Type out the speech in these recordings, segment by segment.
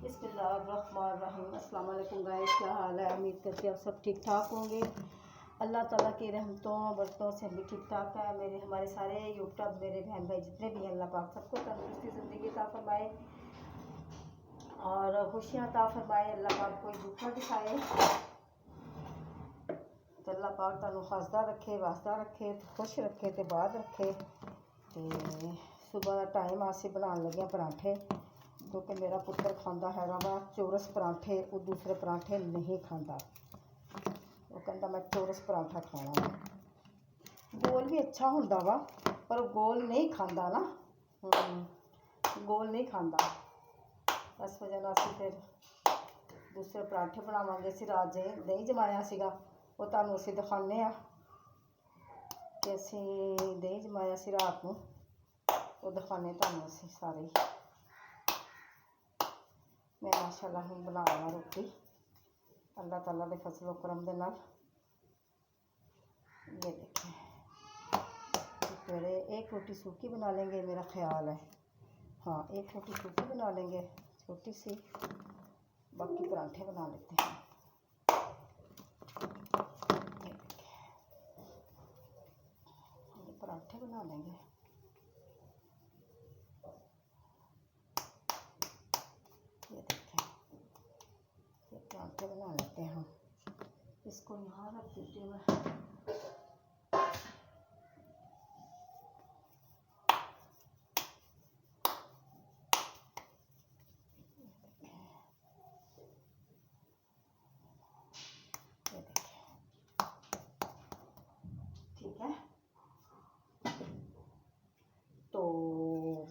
बिस्मिल्लाहिर्रहमानिर्रहीम। अस्सलाम वालेकुम गाइस, क्या हाल है? उम्मीद करती हूँ आप सब ठीक ठाक होंगे। अल्लाह ताला की रहमतों बरकतों से हम भी ठीक ठाक है। हमारे सारे यूट्यूब मेरे बहन भाई जितने भी हैं, अल्लाह पाक सबको तंदुरुस्ती ज़िंदगी अता फरमाए और खुशियाँ अता फरमाए। अल्लाह पाक कोई दुख ना दिखाए तो अल्लाह पाक तुहानू हसदा रखे, वासदा रखे, खुश रखे तो बाद रखे। तो सुबह का टाइम असीं बनाने लगे परांठे, क्योंकि मेरा पुत्र खाता है वा चौरस परांठे, वो दूसरे परांठे नहीं खाता। वो कहता मैं चौरस परांठा खाना है। गोल भी अच्छा होंदा वा, पर गोल नहीं खाता ना, गोल नहीं खाता। इस वजह नाल असीं फिर दूसरे परांठे बनावांगे। असीं रात दही जमाया सीगा, वो तुहानू असीं दिखाने आ कि असीं दही जमाया सी रात नूं, वो दिखाने तुहानू असीं सारे। मैं माशाअल्लाह हम बना लवां रोटी अल्लाह ताला दे फजलो करम दे नाल। ये देखें, एक रोटी सूखी बना लेंगे मेरा ख्याल है। हाँ, एक रोटी सूखी बना लेंगे छोटी सी, बाकी परांठे बना लेते हैं। ये परांठे बना लेंगे। ये देखें, ये परांठे बना लेते हैं हम। इसको यहाँ रख देती हूँ मैं। ठीक है, तो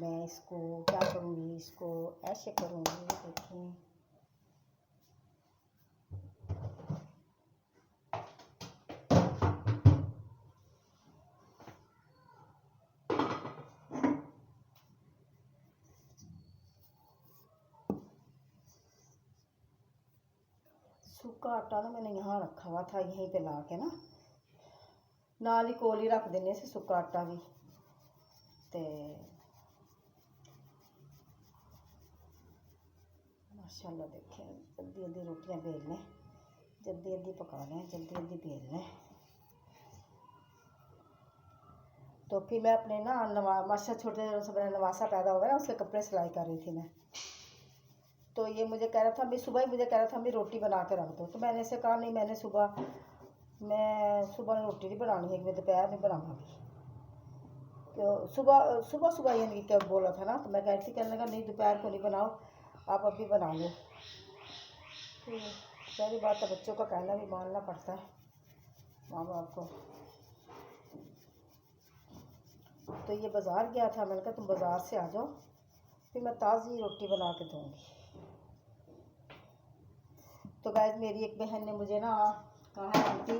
मैं इसको क्या करूँगी, इसको ऐसे करूँगी। देखें, सूखा आटा ना मैंने यहाँ रखा हुआ था, यहीं पे ला के ना नाल ही कोल ही रख देने से सूखा आटा भी। ते माशाल्लाह देखें, जल्दी जल्दी रोटियां बेल लें, जल्दी जल्दी पका लें, जल्दी जल्दी बेल लें। तो फिर मैं अपने ना माशा छोटे से मेरा नवासा पैदा हुआ है, उसके कपड़े सिलाई कर रही थी मैं। तो ये मुझे कह रहा था, मैं सुबह ही मुझे कह रहा था मैं रोटी बना के रख दो। तो मैंने इसे कहा नहीं, मैं सुबह रोटी नहीं बनानी है, मैं दोपहर में बनाऊँगी। तो सुबह सुबह यानी क्या बोला था ना, तो मैं कहती कहने लगा नहीं दोपहर को नहीं बनाओ, आप अभी बना लो। तो पहली बात तो बच्चों का कहना भी मानना पड़ता है माँ बाप को। तो ये बाज़ार गया था, मैंने कहा तुम बाज़ार से आ जाओ, फिर मैं ताज़ी रोटी बना के दूँगी। तो गाइस, मेरी एक बहन ने मुझे ना कहा है आंटी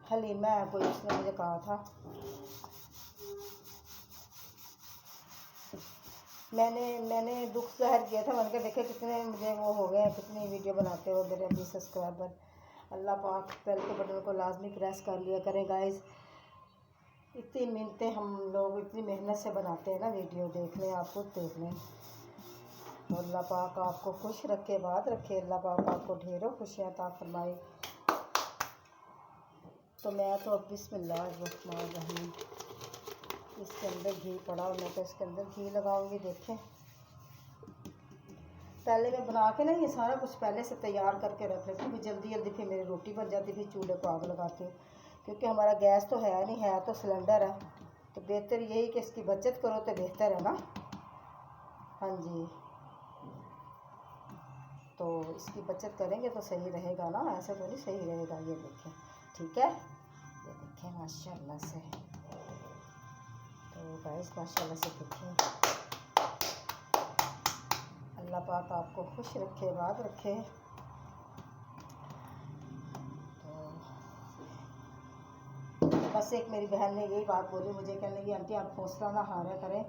हलीमा है कोई, उसने मुझे कहा था। मैंने दुख ज़ाहिर किया था, मैंने कहा देखे कितने मुझे वो हो गए हैं, कितनी वीडियो बनाते हो मेरे अभी सब्सक्राइबर। अल्लाह पाक बेल के बटन को लाजमी प्रेस कर लिया करें गाइस। इतनी मिन्नतें हम लोग इतनी मेहनत से बनाते हैं ना वीडियो, देख लें, आप खुद देख लें। तो अल्लाह पाक आपको खुश रखे, बात रखे, अल्लाह पाक आपको ढेरों खुशियाँ अता फरमाए। तो मैं तो अब बिस्मिल्लाहिर्रहमानिर्रहीम, इसके अंदर घी पड़ा और मैं तो इसके अंदर घी लगाऊंगी। देखें, पहले मैं बना के ना ये सारा कुछ पहले से तैयार करके रख लेती हूँ, जल्दी जल्दी फिर मेरी रोटी बन जाती, फिर चूल्हे को आग लगाती हूँ। क्योंकि हमारा गैस तो है नहीं, है तो सिलेंडर है, तो बेहतर यही कि इसकी बचत करो तो बेहतर है ना। हाँ जी, तो इसकी बचत करेंगे तो सही रहेगा ना, ऐसे तो नहीं सही रहेगा। ये देखें, ठीक है, ये देखें माशाल्लाह से। तो गाइस माशाल्लाह से देखें, अल्लाह पाक आपको खुश रखे, बात रखे। तो बस एक मेरी बहन ने यही बात बोली मुझे, कहने लगी आंटी आप हौसला ना हारा करें,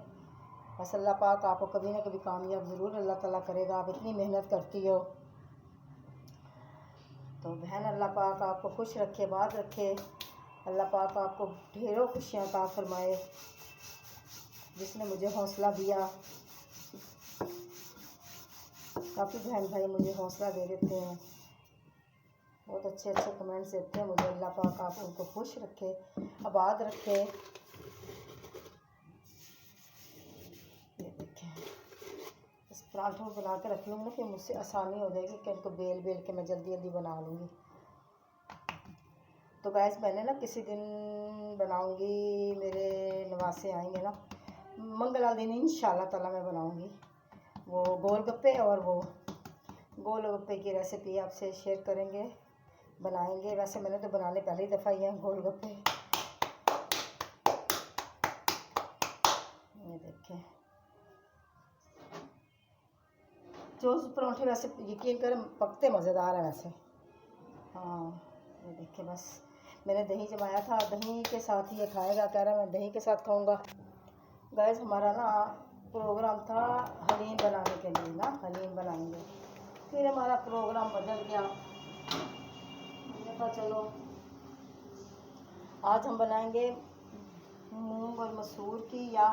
बस अल्लाह पाक आपको कभी ना कभी कामयाब ज़रूर अल्लाह ताला करेगा, आप इतनी मेहनत करती हो। तो बहन अल्लाह पाक आपको खुश रखे, बात रखे, अल्लाह पाक आपको ढेरों खुशियाँ अता फरमाए। जिसने मुझे हौसला दिया। काफ़ी बहन भाई मुझे हौसला दे देते हैं, बहुत अच्छे अच्छे कमेंट्स देते हैं मुझे। अल्लाह पाक आप उनको खुश रखे, आबाद रखे। ये देखें, इस पराठों को बना के रख लूँगी ना, फिर मुझसे आसानी हो जाएगी कि इनको बेल बेल के मैं जल्दी जल्दी बना लूँगी। तो गैस मैंने ना किसी दिन बनाऊँगी, मेरे नवासे आएंगे ना, मंगलवार दिन इंशाल्लाह ताला मैं बनाऊँगी वो गोलगप्पे, और वो गोलगप्पे की रेसिपी आपसे शेयर करेंगे, बनाएंगे। वैसे मैंने तो बनाने पहली दफ़ा ही है गोलगप्पे। ये देखें, जो पराठे वैसे यकीन करें पकते मज़ेदार है वैसे। हाँ ये देखिए, बस मैंने दही जमाया था, दही के साथ ही ये खाएगा, कह रहा मैं दही के साथ खाऊंगा। गैस हमारा ना प्रोग्राम था हलीम बनाने के लिए ना, हलीम बनाएंगे, फिर हमारा प्रोग्राम बदल गया। मैंने कहा चलो आज हम बनाएंगे मूंग और मसूर की, या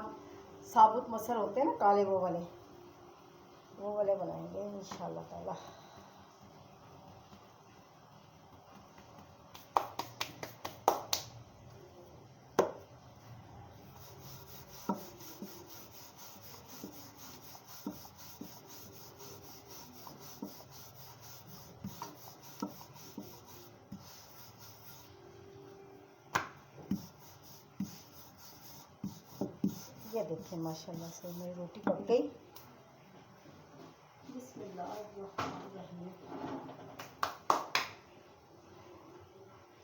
साबुत मसर होते हैं ना काले, वो वाले बनाएंगे इंशाल्लाह ताला। ये देखिए माशाल्लाह से मेरी रोटी पक गई। बिस्मिल्लाहिर्रहमानिर्रहीम।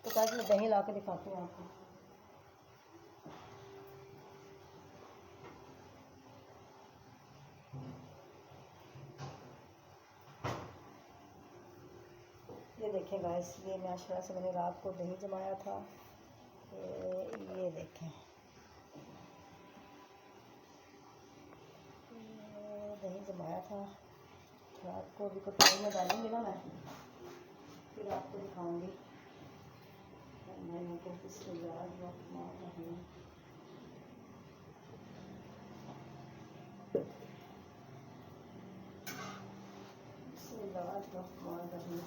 तो गाइस मैं दही ला के दिखाती हूँ आपको। ये देखें गाइस, ये माशाल्लाह से मैंने रात को दही जमाया था। ये देखें, दही जमाया था रात को, अभी कटोरी में डालूंगी ना मैं, फिर आपको दिखाऊंगी। मैंने को बिस्मिल्लाहिर्रहमानिर्रहीम। बिस्मिल्लाहिर्रहमानिर्रहीम।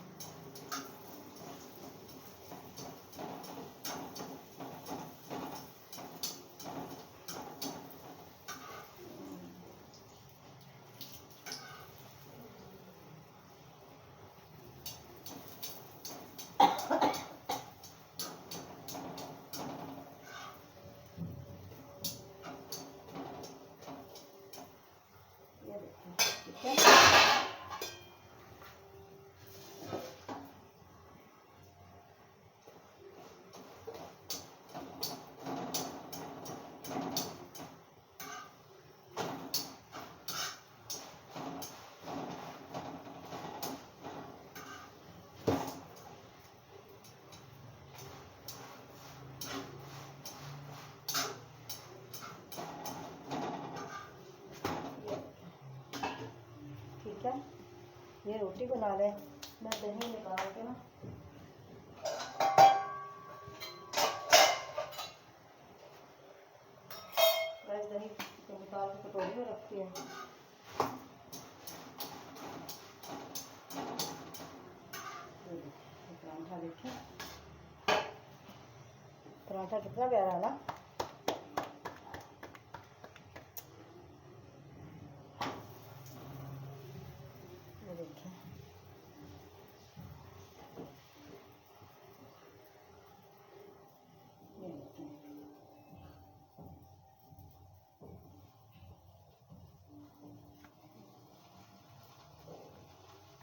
ये देखें, ठीक है। ठीक है, ये रोटी बना रहे हैं, मैं दही निकाल के ना, गैस दही निकाल के कटोरी में रखती हूँ। पराठा देखें, पराठा कितना प्यारा है ना। ये देखें, ये देखें,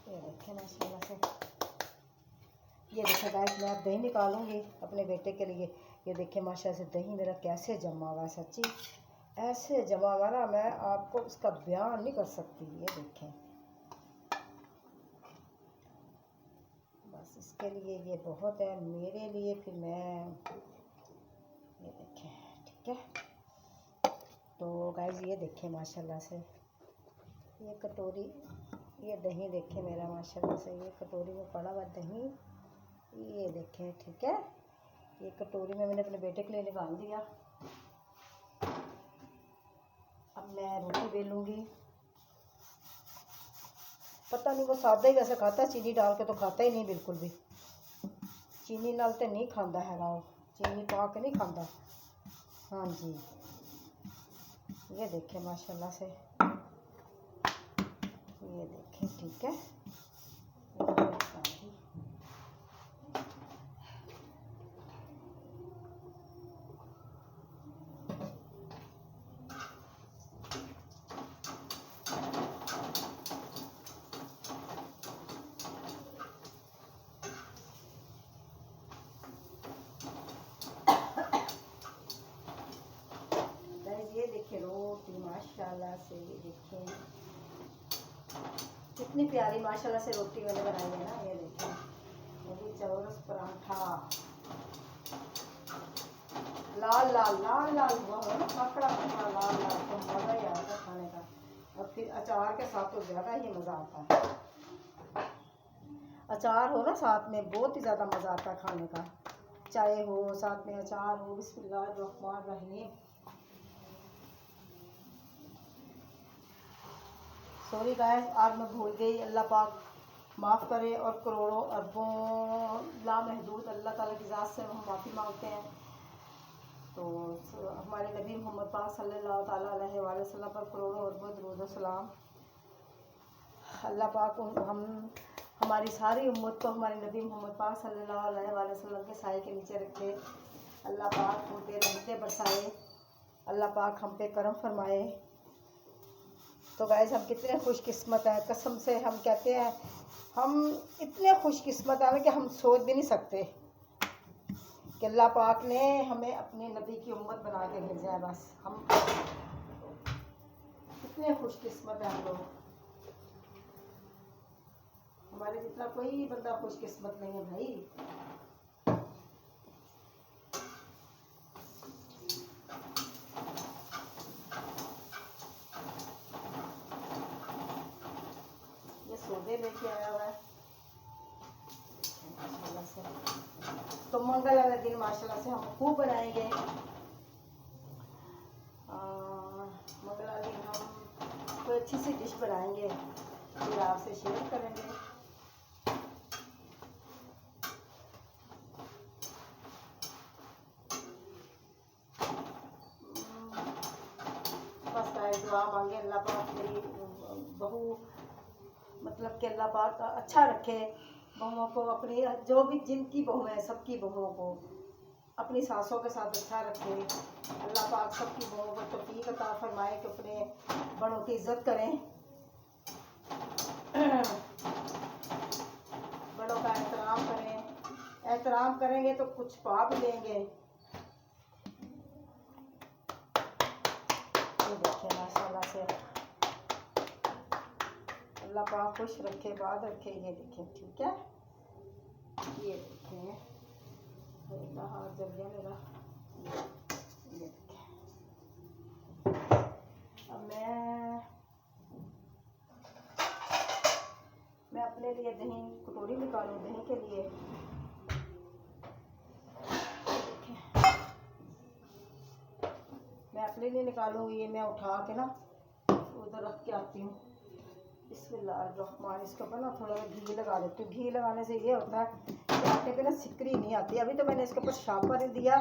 ये देखें माशाल्लाह से। ये देखें गाइस, मैं अब दही निकालूंगी अपने बेटे के लिए। ये देखें माशाल्लाह से दही मेरा कैसे जमा हुआ है, सच्ची ऐसे जमा हुआ ना, मैं आपको उसका बयान नहीं कर सकती। ये देखें, बस इसके लिए ये बहुत है मेरे लिए। फिर मैं ये देखें, ठीक है। तो गाइस ये देखें माशाल्लाह से, ये कटोरी, ये दही देखें मेरा माशाल्लाह से, ये कटोरी में पड़ा हुआ दही, ये देखें, ठीक है। ये कटोरी में मैंने अपने बेटे के लिए निकाल दिया। अब मैं रोटी बेलूँगी। पता नहीं वो सादा ही वैसे खाता है, चीनी डाल के तो खाता ही नहीं बिल्कुल भी। चीनी नाल तो नहीं खाता है वो, चीनी पा के नहीं खाता। हाँ जी, ये देखें माशाल्लाह से, ये देखें। ठीक है, ये देखें रोटी माशाल्लाह से, ये देखें कितनी प्यारी माशाल्लाह से रोटी मैंने बनाई है ना। ये देखें, वो भी चौरस पराठा लाल लाल लाल लाल हुआ हो ना, पकड़ा पकड़ा लाल लाल, तो मज़ा ही आएगा खाने का। और फिर अचार के साथ तो ज़्यादा ही मज़ा आता है। अचार हो ना साथ में, बहुत ही ज़्यादा मज़ा आता है खाने का। चाय हो साथ में अचार हो। बिस्मिल्लाहिर्रहमानिर्रहीम। सॉरी गाइस, आज मैं भूल गई, अल्लाह पाक माफ़ करे। और करोड़ों अरबों लामहदूद अल्लाह ताला की ज़ात से हम माफ़ी मांगते हैं। तो हमारे नबी मोहम्मद पाक सल्लल्लाहु ताला अलैहि वसल्लम पर करोड़ों अरबों दुरूद व सलाम। अल्लाह पाक हमारी सारी उम्मत को हमारे नबी मोहम्मद पाक सल्लल्लाहु अलैहि वसल्लम के साए के नीचे रखे। अल्लाह पाक हम पे रहमतें बरसाए, अल्लाह पाक हम पे करम फरमाए। तो गाइस, हम कितने खुशकिस्मत हैं, कसम से हम कहते हैं हम इतने खुशकिस्मत हैं कि हम सोच भी नहीं सकते कि अल्लाह पाक ने हमें अपने नबी की उम्मत बना के भेजा है। बस हम कितने खुशकिस्मत हैं हम लोग। हमारे जितना कोई बंदा खुशकिस्मत नहीं है भाई। ये सौदे लेके आया हुआ है माशाल्लाह से। तो मंगल वाले दिन माशाल्लाह से हम खूब बनाएंगे। मंगल वाले दिन हम कोई अच्छी सी डिश बनाएंगे, फिर आपसे शेयर करेंगे। बस गाइस, दुआ मांगे अल्लाह पाक मेरी बहू, मतलब कि अल्लाह पाक अच्छा रखे बहुओं को, अपनी जो भी जिनकी बहू है सबकी बहुओं को अपनी सासों के साथ अच्छा रखे। अल्लाह पाक सबकी बहुओं को तौफीक अता फरमाए कि अपने बड़ों की इज्जत करें, बड़ों का एहतराम करें। एहतराम करेंगे तो कुछ पा भी लेंगे। ये देखें माशाल्लाह से, अल्लाह पाक खुश रखे, बात रखे। ये देखें, ठीक है, ये देखें हाथ जल गया मेरा। ये देखें, अब मैं अपने लिए दही कटोरी निकालूँ दही के लिए। मैं अपने लिए निकालूंगी। ये मैं उठा के ना उधर रख के आती हूँ। बिस्मिल्लाहिर्रहमान। इसके ऊपर ना थोड़ा सा घी लगा देती हूँ। घी लगाने से ये होता है कि आटे पे ना सिकरी नहीं आती। अभी तो मैंने इसके ऊपर शापर दिया,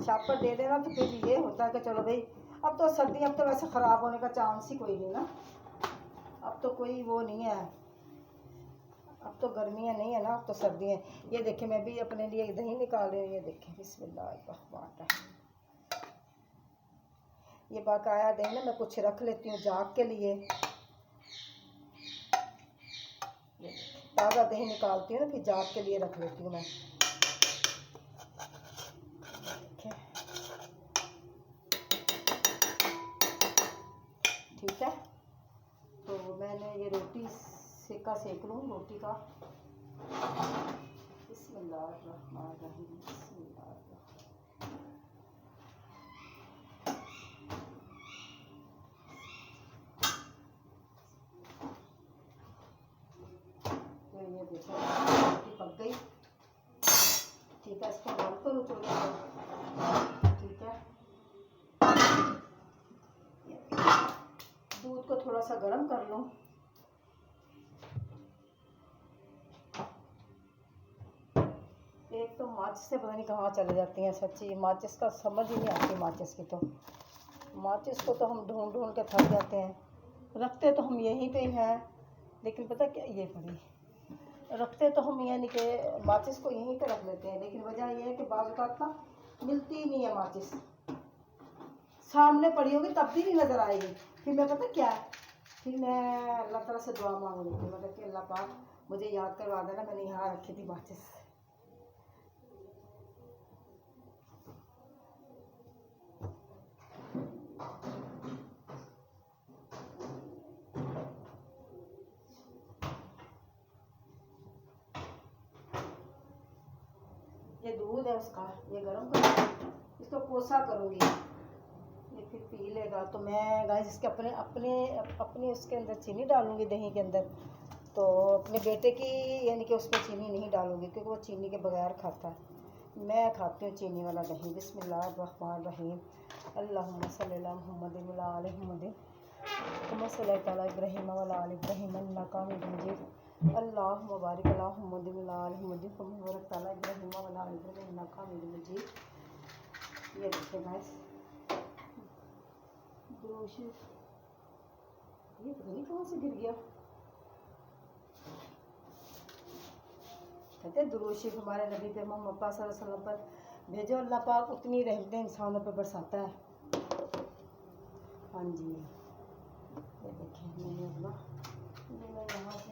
शापर दे देना तो फिर ये होता है कि चलो भाई, अब तो सर्दी, अब तो वैसे ख़राब होने का चांस ही कोई नहीं ना। अब तो कोई वो नहीं है, अब तो गर्मियाँ नहीं है ना, अब तो सर्दी है। ये देखें, मैं भी अपने लिए दही निकाल रही हूँ। ये देखें, बिस्मिल्लाहिर्रहमान। ये बकाया दही ना मैं कुछ रख लेती हूँ जाग के लिए। ताज़ा दही निकालती हूँ ना, फिर जाग के लिए रख लेती हूँ मैं। ठीक है, तो मैंने ये रोटी सेका सेक लूँ रोटी का। बिस्मिल्लाहिर्रहमानिर्रहीम। ये देखो रोटी पक गई। ठीक है, इसको बंद करूँ थोड़ी देर। ठीक है, थोड़ा सा गर्म कर लूँ। एक तो माचिस से पता नहीं कहाँ चले जाती हैं, सच्ची माचिस का समझ ही नहीं आती। माचिस की तो माचिस को तो हम ढूंढ ढूंढ के थक जाते हैं। रखते तो हम यहीं पे ही हैं, लेकिन पता क्या, ये पड़ी रखते तो हम यानी कि माचिस को यहीं पे रख लेते हैं, लेकिन वजह यह है कि बाज़ औक़ात ना मिलती ही नहीं है माचिस। सामने पड़ी होगी तब भी नहीं नज़र आएगी। फिर मैं पता क्या, फिर मैं अल्लाह ताला से दुआ मांग लेती हूँ, मतलब कि अल्लाह पाक मुझे याद करवा देना मैंने यहाँ रखी थी माचिस। ये दूध है उसका, ये गर्म करूँगी, इसको कोसा करूँगी, ये फिर पी लेगा। तो मैं गाइस इसके अपने अपने अपने उसके अंदर चीनी डालूँगी, दही के अंदर। तो अपने बेटे की यानी कि उसमें चीनी नहीं डालूँगी, क्योंकि वो चीनी के बगैर खाता है। मैं खाती हूँ चीनी वाला दही। बिस्मिल्लाहिर्रहमानिर्रहीम। अल्लाहुम्मा सल्ली अला मुहम्मदिन व अला आलि मुहम्मदिन कमा सल्लैता अला इब्राहीम व अला आलि इब्राहीम इन्नका हमीदुम मजीद। अल्लाहुम्मा बारिक अला मुहम्मदिन व अला आलि मुहम्मदिन कमा बारकता अला इब्राहीम व अला आलि इब्राहीम इन्नका हमीदुम मजीद। ये देखिए गाइस, ये पता नहीं कहाँ से गिर गया। कहते हैं दुरूद शरीफ हमारे नबी पे मोहम्मद पाक सल्लल्लाहु अलैहि वसल्लम पर भेजो, अल्लाह पाक उतनी रहमतें इंसानों पर बरसाता है। हाँ जी, ये देखिए मैंने अपना मैं यहाँ से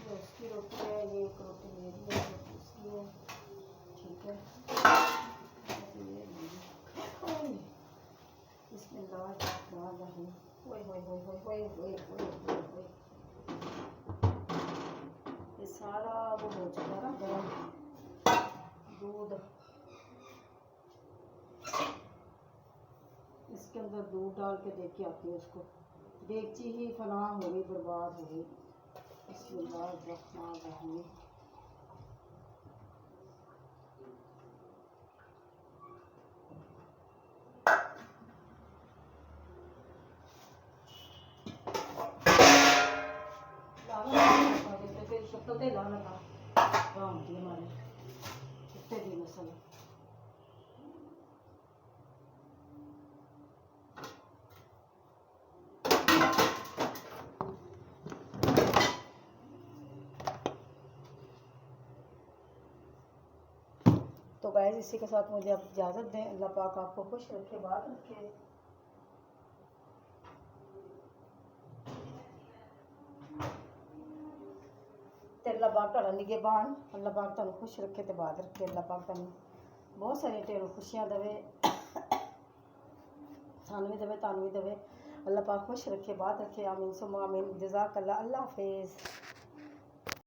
ये उसकी रोटी है, ये एक रोटी मेरी है, एक रोटी उसकी है, ठीक है। बिस्मिल्लाहिर्रहमानिर्रहीम। ओए होए होए होए होए होए होए होए, ये सारा वो हो चुका है ना गरम दूध। इसके अंदर दूध डाल के देख के आती हूँ उसको। देगची ही फना हो गई, बर्बाद हो गई। बिस्मिल्लाहिर्रहमानिर्रहीम। शक्ल ते लाना था राम जी हमारे कुत्ते दी नस्ल। तो गाइस इसी के साथ मुझे आप इजाज़त दें। अल्लाह पाक आपको खुश रखे, बात रखे। ते अल्लाह पाक तुहाडा निगहबान, अल्लाह पाक तुहानू खुश रखे ते बात रखे। अल्लाह पाक तुहानू बहुत सारी ढेरों खुशियां देवे, सानू भी देवे, तुहानू भी देवे। अल्लाह पाक खुश रखे, बात रखे। आमीन सुम्मा आमीन। जज़ाकल्लाह। अल्लाह हाफिज़।